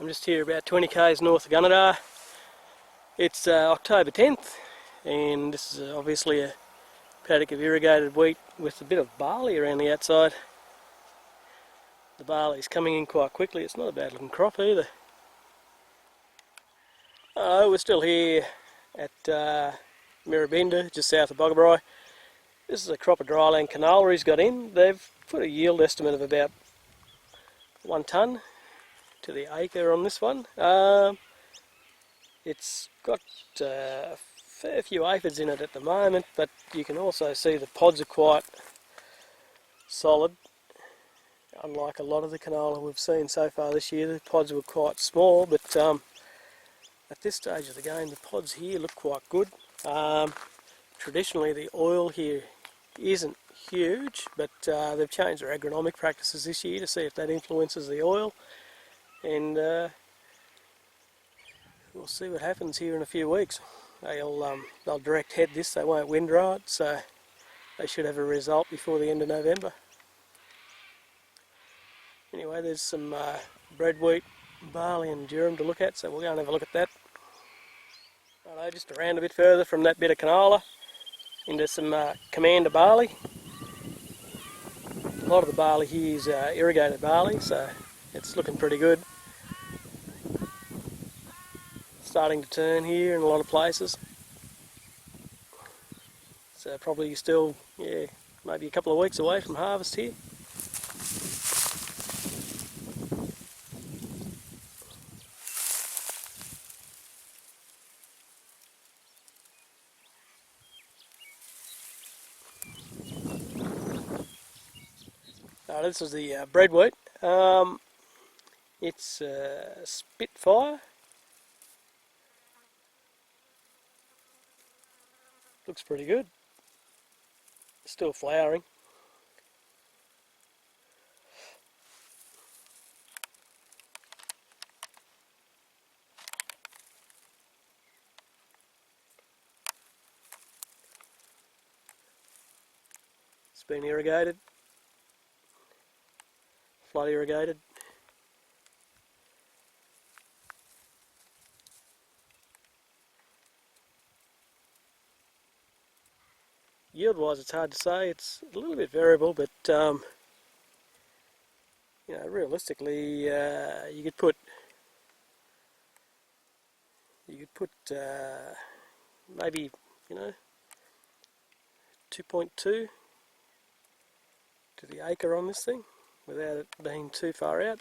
I'm just here about 20 k's north of Gunnedah. It's October 10th, and this is obviously a paddock of irrigated wheat with a bit of barley around the outside. The barley's coming in quite quickly. It's not a bad looking crop either. We're still here at Gunnedah, just south of Bogabri. This is a crop of dryland canola he's got in. They've put a yield estimate of about 1 tonne to the acre on this one. It's got a fair few aphids in it at the moment, but you can also see the pods are quite solid. Unlike a lot of the canola we've seen so far this year, the pods were quite small, but at this stage of the game the pods here look quite good. Traditionally the oil here isn't huge, but they've changed their agronomic practices this year to see if that influences the oil, and we'll see what happens here in a few weeks. They'll direct head this, they won't wind dry it, so they should have a result before the end of November. Anyway, there's some bread wheat, barley and durum to look at, so we'll go and have a look at that. Righto, just around a bit further from that bit of canola into some Commander barley. A lot of the barley here is irrigated barley, so it's looking pretty good. Starting to turn here in a lot of places. So probably still, maybe a couple of weeks away from harvest here. This is the bread wheat. It's Spitfire. Looks pretty good. Still flowering. It's been irrigated. Flood irrigated. Yield wise it's hard to say, it's a little bit variable, but realistically you could put maybe 2.2 to the acre on this thing without it being too far out.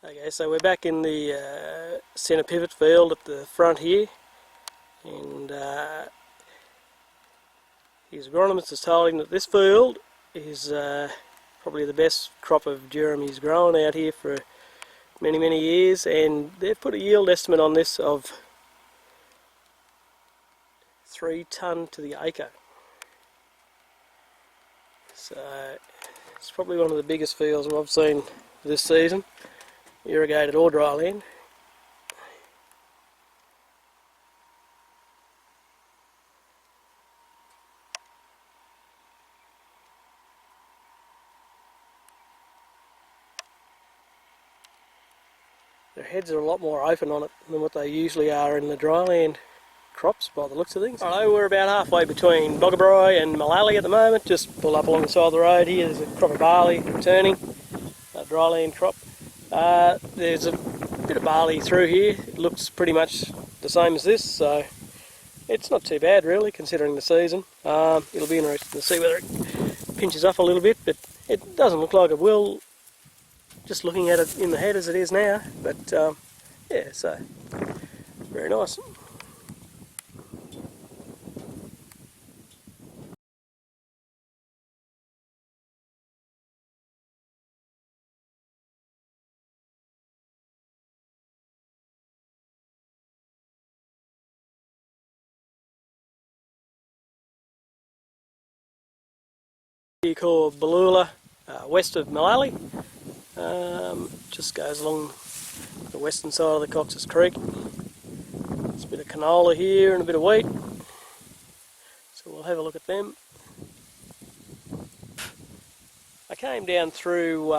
Okay, so we're back in the centre pivot field at the front here, and his agronomist has told him that this field is probably the best crop of durum he's grown out here for many years, and they've put a yield estimate on this of 3 tonne to the acre. So it's probably one of the biggest fields I've seen this season, irrigated or dry land. Their heads are a lot more open on it than what they usually are in the dryland crops by the looks of things. Righto, we're about halfway between Bogabri and Malali at the moment. Just pull up along the side of the road here. There's a crop of barley turning, a dryland crop. There's a bit of barley through here. It looks pretty much the same as this, so it's not too bad really considering the season. It'll be interesting to see whether it pinches up a little bit, but it doesn't look like it will, just looking at it in the head as it is now. But yeah, so very nice. Called Ballula, west of Malali. Just goes along the western side of the Cox's Creek. There's a bit of canola here and a bit of wheat, so we'll have a look at them. I came down through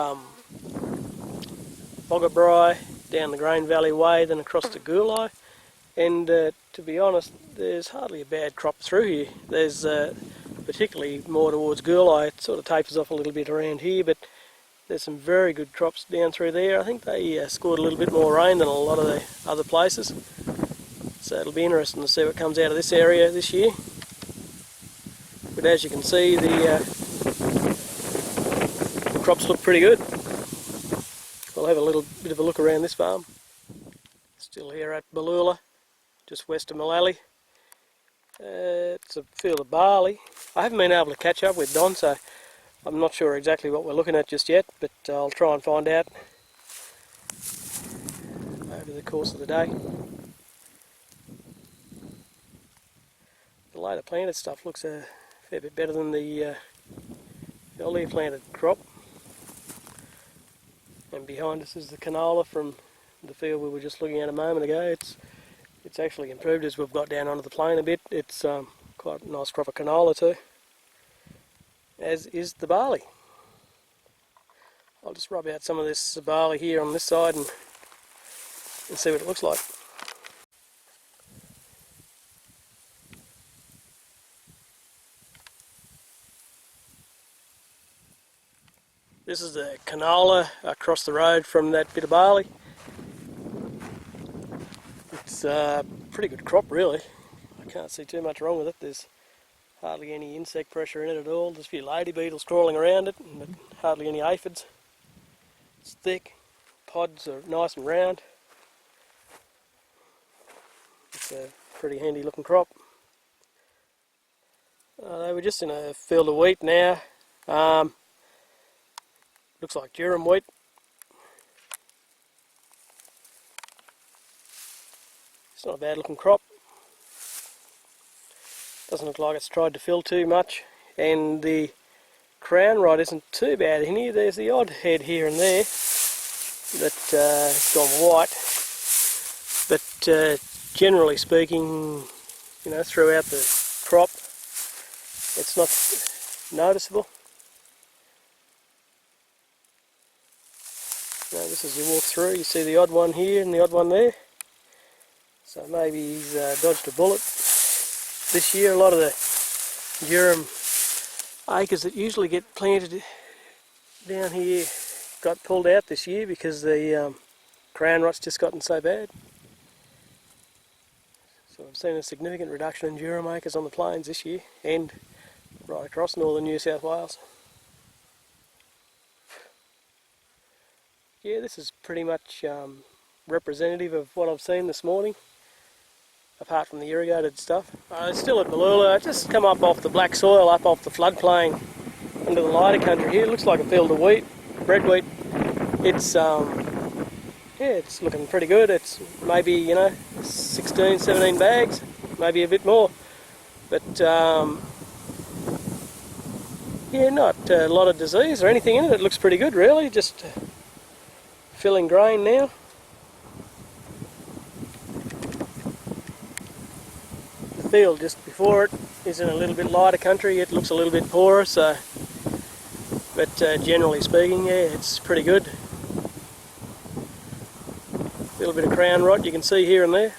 Boggabri, down the Grain Valley Way, then across to Gunnedah, and to be honest, there's hardly a bad crop through here. There's particularly more towards Gunnedah. It sort of tapers off a little bit around here, but there's some very good crops down through there. I think they scored a little bit more rain than a lot of the other places, so it'll be interesting to see what comes out of this area this year. But as you can see, the crops look pretty good. We'll have a little bit of a look around this farm. Still here at Ballula, just west of Malali. It's a field of barley. I haven't been able to catch up with Don, so I'm not sure exactly what we're looking at just yet, but I'll try and find out over the course of the day. The later planted stuff looks a fair bit better than the earlier planted crop. And behind us is the canola from the field we were just looking at a moment ago. It's actually improved as we've got down onto the plain a bit. It's quite a nice crop of canola too, as is the barley. I'll just rub out some of this barley here on this side and see what it looks like. This is the canola across the road from that bit of barley. It's a pretty good crop really. I can't see too much wrong with it. There's hardly any insect pressure in it at all. There's a few lady beetles crawling around it, but hardly any aphids. It's thick, pods are nice and round. It's a pretty handy looking crop. We're just in a field of wheat now. Looks like durum wheat. It's not a bad looking crop. Doesn't look like it's tried to fill too much, and the crown rod isn't too bad in here. There's the odd head here and there that's gone white, but generally speaking, you know, throughout the crop it's not noticeable. Now, this as you walk through, you see the odd one here and the odd one there. So maybe he's dodged a bullet. This year a lot of the durum acres that usually get planted down here got pulled out this year because the crown rot's just gotten so bad. So I've seen a significant reduction in durum acres on the plains this year and right across northern New South Wales. Yeah, this is pretty much representative of what I've seen this morning, apart from the irrigated stuff. It's still at Ballula. I just come up off the black soil, up off the floodplain into the lighter country here. It looks like a field of wheat, bread wheat. It's yeah, it's looking pretty good. It's maybe, you know, 16, 17 bags, maybe a bit more. But yeah, not a lot of disease or anything in it. It looks pretty good really, just filling grain now. The field just before it is in a little bit lighter country. It looks a little bit poorer, so, but generally speaking, yeah, it's pretty good. A little bit of crown rot you can see here and there.